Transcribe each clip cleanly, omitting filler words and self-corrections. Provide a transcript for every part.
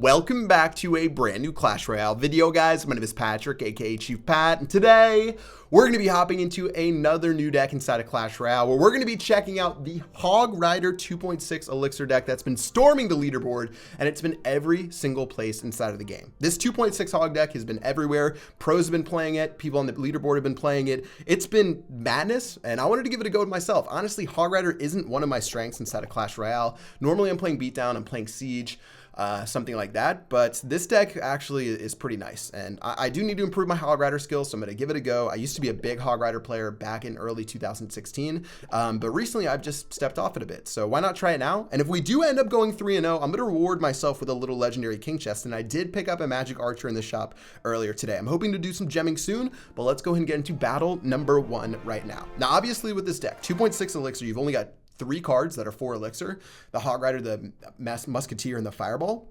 Welcome back to a brand new Clash Royale video, guys. My name is Patrick, aka Chief Pat, and today we're going to be hopping into another new deck inside of Clash Royale where we're going to be checking out the Hog Rider 2.6 elixir deck that's been storming the leaderboard, and it's been every single place inside of the game. This 2.6 Hog deck has been everywhere. Pros have been playing it. People on the leaderboard have been playing it. It's been madness, and I wanted to give it a go myself. Honestly, Hog Rider isn't one of my strengths inside of Clash Royale. Normally, I'm playing Beatdown, I'm playing Siege, something like that, but this deck actually is pretty nice, and I do need to improve my Hog Rider skills, so I'm going to give it a go. I used to be a big Hog Rider player back in early 2016, but recently I've just stepped off it a bit, so why not try it now? And if we do end up going 3-0, I'm going to reward myself with a little legendary king chest, and I did pick up a magic archer in the shop earlier today. I'm hoping to do some gemming soon, but let's go ahead and get into battle number 1 right now. Now, obviously with this deck, 2.6 elixir, you've only got 3 cards that are 4 elixir, the Hog Rider, the Musketeer, and the Fireball.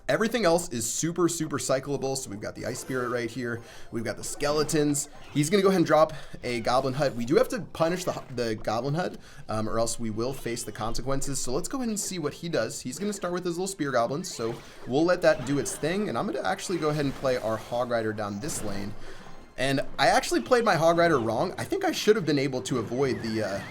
Everything else is super cyclable. So we've got the Ice Spirit right here. We've got the Skeletons. He's going to go ahead and drop a Goblin Hut. We do have to punish the Goblin Hut, or else we will face the consequences. So let's go ahead and see what he does. He's going to start with his little Spear Goblins. So we'll let that do its thing. And I'm going to actually go ahead and play our Hog Rider down this lane. And I actually played my Hog Rider wrong. I think I should have been able to avoid the...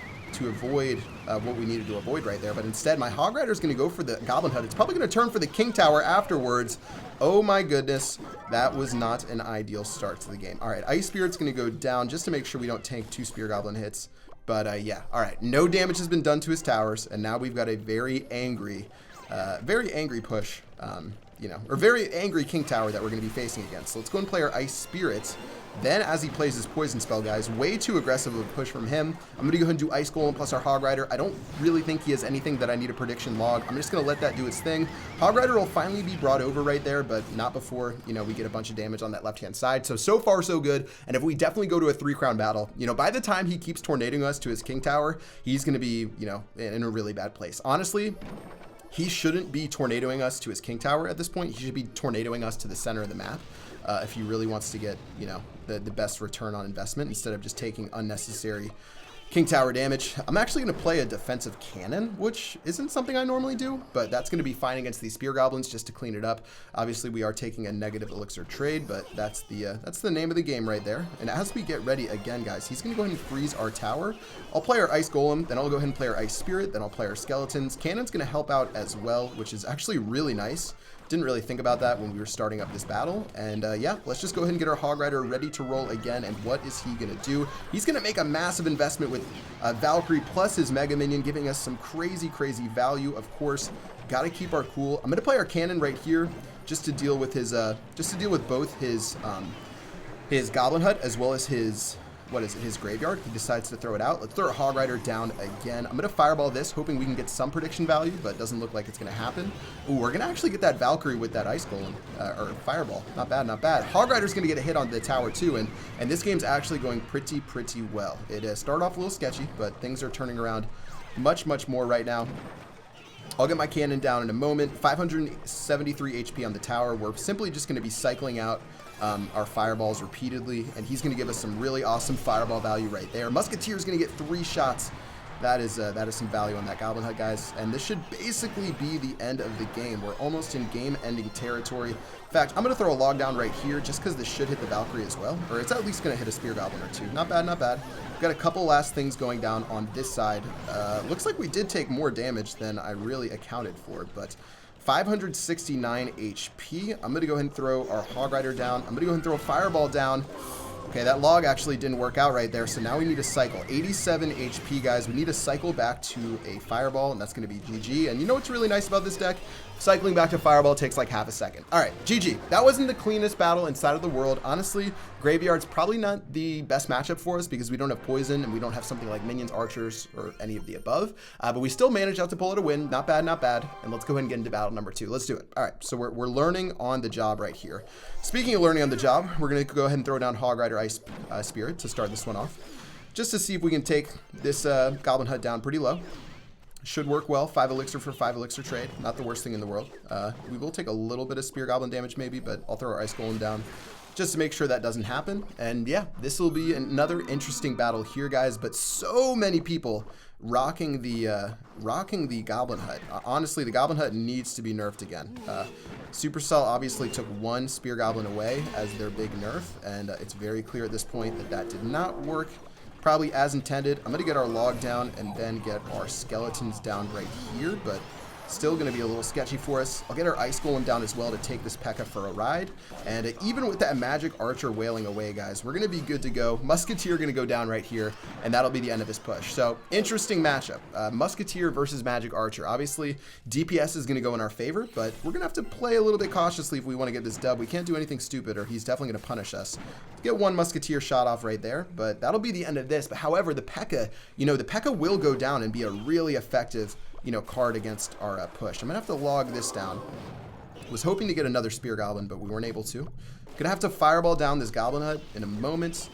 what we needed to avoid right there, but instead my Hog Rider is going to go for the Goblin Hut. It's probably going to turn for the King Tower afterwards. Oh my goodness, that was not an ideal start to the game. All right, Ice Spirit's going to go down just to make sure we don't tank 2 Spear Goblin hits. But yeah, all right, no damage has been done to his towers, and now we've got a very angry push, or very angry King Tower that we're going to be facing against. So let's go and play our Ice Spirits. Then, as he plays his poison spell, guys, way too aggressive of a push from him. I'm going to go ahead and do Ice Golem plus our Hog Rider. I don't really think he has anything that I need a prediction log. I'm just going to let that do its thing. Hog Rider will finally be brought over right there, but not before, we get a bunch of damage on that left-hand side. So far, so good. And if we definitely go to a 3-crown battle, by the time he keeps tornadoing us to his King Tower, he's going to be, in a really bad place. Honestly, he shouldn't be tornadoing us to his King Tower at this point. He should be tornadoing us to the center of the map. If he really wants to get, the best return on investment instead of just taking unnecessary King Tower damage. I'm actually going to play a defensive cannon, which isn't something I normally do, but that's going to be fine against these Spear Goblins just to clean it up. Obviously, we are taking a negative elixir trade, but that's the name of the game right there. And as we get ready again, guys, he's going to go ahead and freeze our tower. I'll play our Ice Golem, then I'll go ahead and play our Ice Spirit, then I'll play our Skeletons. Cannon's going to help out as well, which is actually really nice. Didn't really think about that when we were starting up this battle. And yeah, let's just go ahead and get our Hog Rider ready to roll again. And what is he going to do? He's going to make a massive investment with Valkyrie plus his Mega Minion, giving us some crazy value. Of course, got to keep our cool. I'm going to play our Cannon right here just to deal with his, both his Goblin Hut as well as his... his graveyard. He decides to throw it out. Let's throw our Hog Rider down again. I'm going to Fireball this, hoping we can get some prediction value, but it doesn't look like it's going to happen. Ooh, we're going to actually get that Valkyrie with that Ice Golem, or Fireball. Not bad. Hog Rider's going to get a hit on the tower too, and this game's actually going pretty well. It started off a little sketchy, but things are turning around much more right now. I'll get my cannon down in a moment. 573 HP on the tower. We're simply just going to be cycling out our fireballs repeatedly, and he's going to give us some really awesome fireball value right there. Musketeer is going to get 3 shots. That is some value on that Goblin Hut, guys. And this should basically be the end of the game. We're almost in game-ending territory. In fact, I'm going to throw a log down right here just because this should hit the Valkyrie as well. Or it's at least going to hit a Spear Goblin or 2. Not bad. We've got a couple last things going down on this side. Looks like we did take more damage than I really accounted for, but 569 HP. I'm going to go ahead and throw our Hog Rider down. I'm going to go ahead and throw a Fireball down. Okay, that log actually didn't work out right there, so now we need to cycle. 87 HP, guys. We need to cycle back to a Fireball, and that's going to be GG. And you know what's really nice about this deck? Cycling back to Fireball takes like half a second. All right, GG. That wasn't the cleanest battle inside of the world. Honestly, Graveyard's probably not the best matchup for us because we don't have Poison and we don't have something like Minions, Archers, or any of the above. But we still managed out to pull it a win. Not bad. And let's go ahead and get into battle number 2. Let's do it. All right, so we're learning on the job right here. Speaking of learning on the job, we're going to go ahead and throw down Hog Rider Ice Spirit to start this one off, just to see if we can take this Goblin Hut down pretty low. Should work well. 5 elixir for 5 elixir trade. Not the worst thing in the world. We will take a little bit of Spear Goblin damage maybe, but I'll throw our Ice Golem down. just to make sure that doesn't happen. And yeah, this will be another interesting battle here, guys. But so many people rocking the Goblin Hut. Honestly, the Goblin Hut needs to be nerfed again. Supercell obviously took one Spear Goblin away as their big nerf, and it's very clear at this point that that did not work probably as intended. I'm going to get our log down and then get our skeletons down right here, but still going to be a little sketchy for us. I'll get our Ice Golem down as well to take this P.E.K.K.A. for a ride. And even with that Magic Archer wailing away, guys, we're going to be good to go. Musketeer going to go down right here, and that'll be the end of this push. So, interesting matchup. Musketeer versus Magic Archer. Obviously, DPS is going to go in our favor, but we're going to have to play a little bit cautiously if we want to get this dub. We can't do anything stupid, or he's definitely going to punish us. Get one Musketeer shot off right there, but that'll be the end of this. But however, the P.E.K.K.A., the P.E.K.K.A. will go down and be a really effective card against our push. I'm gonna have to log this down. Was hoping to get another Spear Goblin, but we weren't able to. Gonna have to fireball down this Goblin Hut in a moment,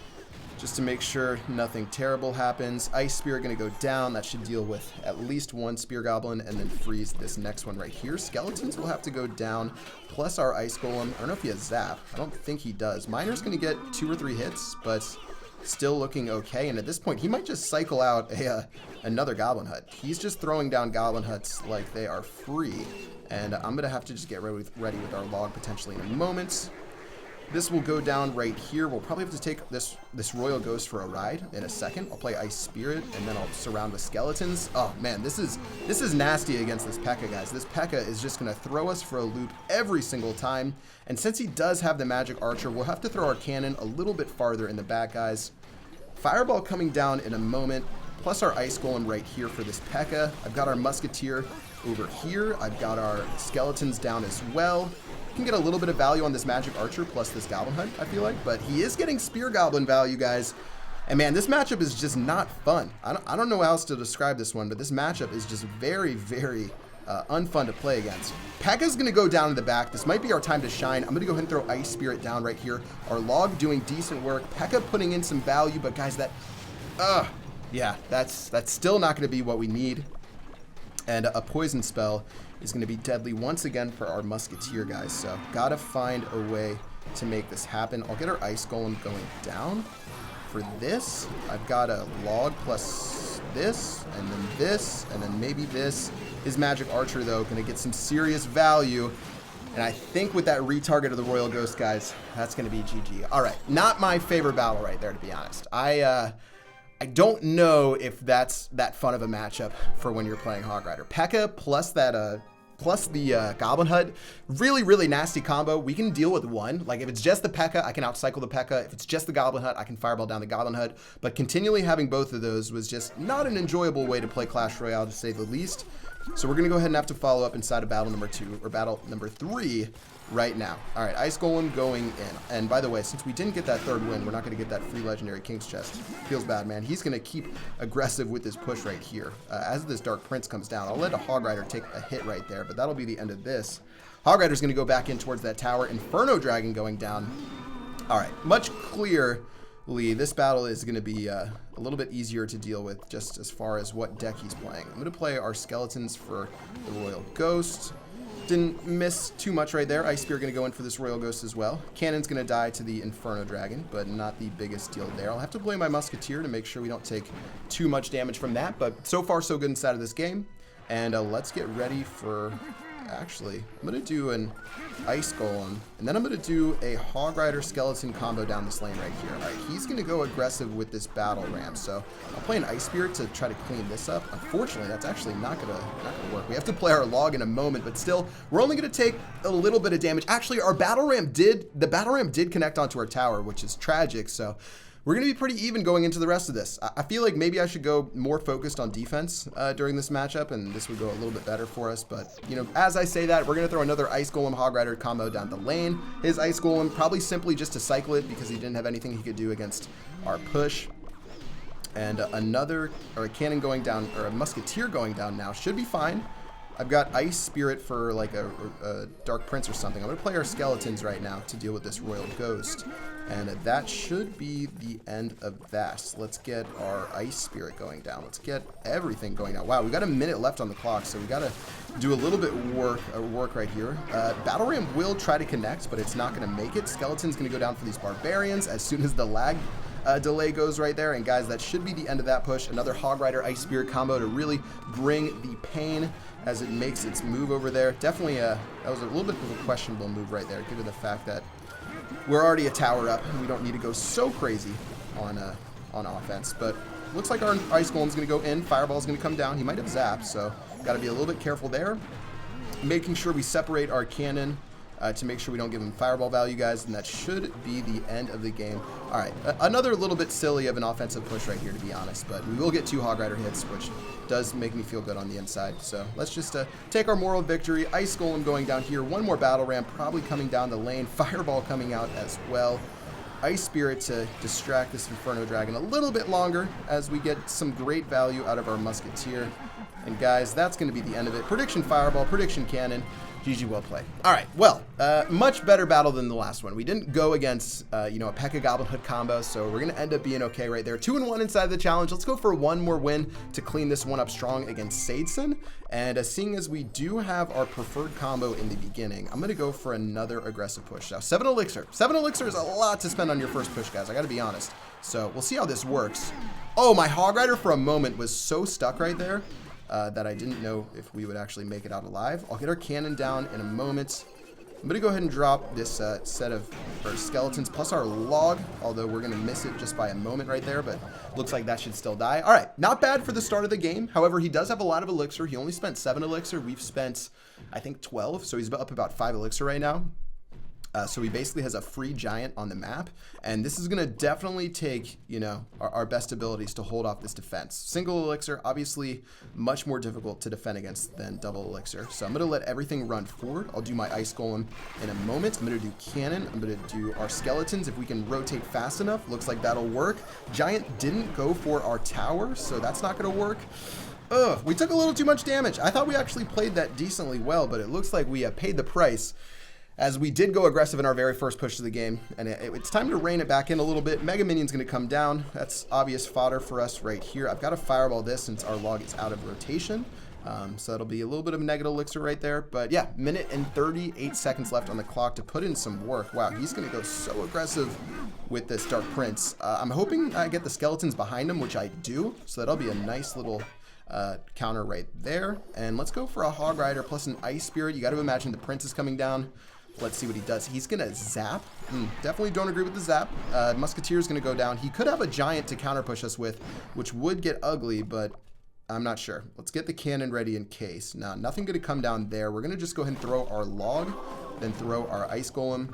just to make sure nothing terrible happens. Ice Spear gonna go down. That should deal with at least one Spear Goblin, and then freeze this next one right here. Skeletons will have to go down, plus our Ice Golem. I don't know if he has Zap. I don't think he does. Miner's gonna get 2 or 3 hits, but still looking okay. And at this point, he might just cycle out another Goblin Hut. He's just throwing down Goblin Huts like they are free. And I'm going to have to just get ready with our log potentially in a moment. This will go down right here. We'll probably have to take this Royal Ghost for a ride in a second. I'll play Ice Spirit, and then I'll surround with Skeletons. Oh, man, this is nasty against this P.E.K.K.A., guys. This P.E.K.K.A. is just going to throw us for a loop every single time. And since he does have the Magic Archer, we'll have to throw our cannon a little bit farther in the back, guys. Fireball coming down in a moment, plus our Ice Golem right here for this P.E.K.K.A. I've got our Musketeer over here. I've got our Skeletons down as well. Can get a little bit of value on this Magic Archer plus this Goblin Hut, I feel like, but he is getting Spear Goblin value, guys. And man, this matchup is just not fun. I don't know how else to describe this one, but this matchup is just very, very unfun to play against. P.E.K.K.A.'s going to go down in the back. This might be our time to shine. I'm going to go ahead and throw Ice Spirit down right here. Our log doing decent work. P.E.K.K.A. putting in some value, but guys, yeah, that's still not going to be what we need. And a poison spell is going to be deadly once again for our Musketeer, guys. So gotta find a way to make this happen. I'll get our Ice Golem going down. For this, I've got a log plus this, and then maybe this. His Magic Archer, though, going to get some serious value. And I think with that retarget of the Royal Ghost, guys, that's going to be GG. All right, not my favorite battle right there, to be honest. I don't know if that's that fun of a matchup for when you're playing Hog Rider. P.E.K.K.A. plus that plus the Goblin Hut, really, really nasty combo. We can deal with one. Like, if it's just the P.E.K.K.A., I can outcycle the P.E.K.K.A. If it's just the Goblin Hut, I can fireball down the Goblin Hut. But continually having both of those was just not an enjoyable way to play Clash Royale, to say the least. So we're going to go ahead and have to follow up inside of battle number 2, or battle number 3 right now. All right, Ice Golem going in. And by the way, since we didn't get that 3rd win, we're not going to get that free Legendary King's Chest. Feels bad, man. He's going to keep aggressive with this push right here. As this Dark Prince comes down, I'll let a Hog Rider take a hit right there, but that'll be the end of this. Hog Rider's going to go back in towards that tower. Inferno Dragon going down. All right, much clearly, this battle is going to be a little bit easier to deal with just as far as what deck he's playing. I'm going to play our Skeletons for the Royal Ghost. Didn't miss too much right there. Ice Spear going to go in for this Royal Ghost as well. Cannon's going to die to the Inferno Dragon, but not the biggest deal there. I'll have to play my Musketeer to make sure we don't take too much damage from that, but so far so good inside of this game. And let's get ready for... Actually, I'm going to do an Ice Golem, and then I'm going to do a Hog Rider Skeleton combo down this lane right here. All right, he's going to go aggressive with this Battle Ram, so I'll play an Ice Spirit to try to clean this up. Unfortunately, that's actually not going to work. We have to play our log in a moment, but still, we're only going to take a little bit of damage. Actually, the Battle Ram did connect onto our tower, which is tragic, so... We're going to be pretty even going into the rest of this. I feel like maybe I should go more focused on defense during this matchup, and this would go a little bit better for us. But, as I say that, we're going to throw another Ice Golem Hog Rider combo down the lane. His Ice Golem, probably simply just to cycle it because he didn't have anything he could do against our push. And a Cannon going down, or a Musketeer going down now should be fine. I've got Ice Spirit for like a Dark Prince or something. I'm going to play our Skeletons right now to deal with this Royal Ghost. And that should be the end of that. So let's get our Ice Spirit going down. Let's get everything going down. Wow, we got a minute left on the clock, so we got to do a little bit work right here. Battle Ram will try to connect, but it's not going to make it. Skeleton's going to go down for these Barbarians as soon as the lag delay goes right there. And guys, that should be the end of that push. Another Hog Rider Ice Spirit combo to really bring the pain as it makes its move over there. Definitely, that was a little bit of a questionable move right there, given the fact that we're already a tower up and we don't need to go so crazy on offense. But looks like our Ice Golem's going to go in. Fireball's going to come down. He might have zapped, so got to be a little bit careful there. Making sure we separate our cannon to make sure we don't give him fireball value, guys, and that should be the end of the game. All right, another little bit silly of an offensive push right here, to be honest, but we will get 2 Hog Rider hits, which does make me feel good on the inside. So let's just take our moral victory. Ice Golem going down here. One more Battle Ram probably coming down the lane. Fireball coming out as well. Ice Spirit to distract this Inferno Dragon a little bit longer as we get some great value out of our Musketeer. And guys, that's going to be the end of it. Prediction Fireball, prediction Cannon. GG, well played. All right, well, much better battle than the last one. We didn't go against, you know, a P.E.K.K.A. Goblin Hood combo, so we're going to end up being okay right there. 2-1 inside the challenge. Let's go for one more win to clean this one up strong against Sadeson. And seeing as we do have our preferred combo in the beginning, I'm going to go for another aggressive push. Now, 7 elixir. 7 elixir is a lot to spend on your first push, guys. I got to be honest. So we'll see how this works. Oh, my Hog Rider for a moment was so stuck right there. That I didn't know if we would actually make it out alive. I'll get our cannon down in a moment. I'm going to go ahead and drop this set of our Skeletons plus our log, although we're going to miss it just by a moment right there, but looks like that should still die. All right, not bad for the start of the game. However, he does have a lot of elixir. He only spent 7 elixir. We've spent, I think, 12, so he's up about 5 elixir right now. So he basically has a free giant on the map, and this is going to definitely take, you know, our best abilities to hold off this defense. Single elixir, obviously much more difficult to defend against than double elixir. So I'm going to let everything run forward. I'll do my Ice Golem in a moment. I'm going to do cannon. I'm going to do our Skeletons if we can rotate fast enough. Looks like that'll work. Giant didn't go for our tower, so that's not going to work. Ugh, we took a little too much damage. I thought we actually played that decently well, but it looks like we paid the price, as we did go aggressive in our very first push of the game, and it's time to rein it back in a little bit. Mega Minion's going to come down. That's obvious fodder for us right here. I've got to fireball this since our log is out of rotation, so that'll be a little bit of negative elixir right there. But yeah, minute and 38 seconds left on the clock to put in some work. Wow, he's going to go so aggressive with this Dark Prince. I'm hoping I get the Skeletons behind him, which I do, so that'll be a nice little counter right there. And let's go for a Hog Rider plus an Ice Spirit. You got to imagine the Prince is coming down. Let's see what he does. He's going to zap. Definitely don't agree with the zap. Musketeer's going to go down. He could have a giant to counter push us with, which would get ugly, but I'm not sure. Let's get the cannon ready in case. Now, nothing going to come down there. We're going to just go ahead and throw our log, then throw our Ice Golem.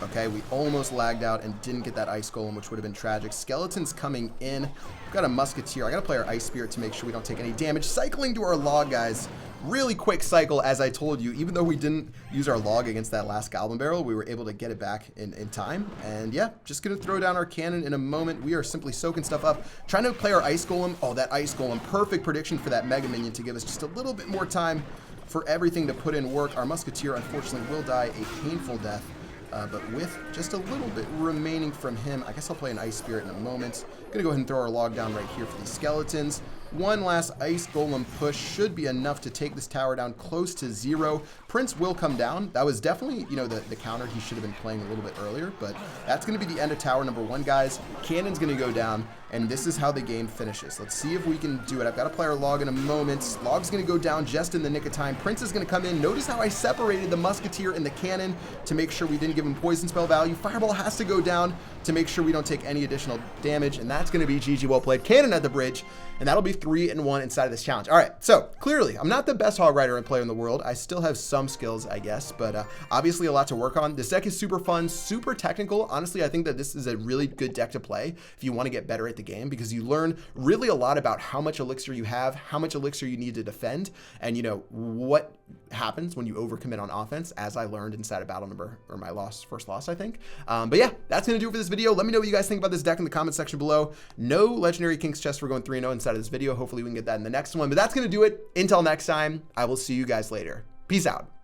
Okay, we almost lagged out and didn't get that Ice Golem, which would have been tragic. Skeletons coming in. We've got a Musketeer. I got to play our Ice Spirit to make sure we don't take any damage. Cycling to our log, guys. Really quick cycle, as I told you. Even though we didn't use our log against that last Goblin Barrel, we were able to get it back in time. And yeah, just going to throw down our cannon in a moment. We are simply soaking stuff up. Trying to play our Ice Golem. Oh, that Ice Golem. Perfect prediction for that Mega Minion to give us just a little bit more time for everything to put in work. Our Musketeer, unfortunately, will die a painful death. But with just a little bit remaining from him, I guess I'll play an Ice Spirit in a moment. Gonna go ahead and throw our log down right here for these Skeletons. One last Ice Golem push should be enough to take this tower down close to 0. Prince will come down. That was definitely, you know, the counter he should have been playing a little bit earlier, but that's going to be the end of tower number 1, guys. Cannon's going to go down, and this is how the game finishes. Let's see if we can do it. I've got to play our log in a moment. Log's going to go down just in the nick of time. Prince is going to come in. Notice how I separated the Musketeer and the cannon to make sure we didn't give him poison spell value. Fireball has to go down to make sure we don't take any additional damage, and that's going to be GG, well played. Cannon at the bridge, and that'll be 3-1 inside of this challenge. All right, so clearly, I'm not the best Hog Rider player in the world. I still have some some skills, I guess, but obviously a lot to work on. This deck is super fun, super technical. Honestly, I think that this is a really good deck to play if you want to get better at the game, because you learn really a lot about how much elixir you have, how much elixir you need to defend, and you know what happens when you overcommit on offense, as I learned inside of battle number, or my first loss, I think. But yeah, that's gonna do it for this video. Let me know what you guys think about this deck in the comment section below. No legendary King's Chest for going 3-0 inside of this video. Hopefully we can get that in the next one, but that's gonna do it. Until next time, I will see you guys later. Peace out.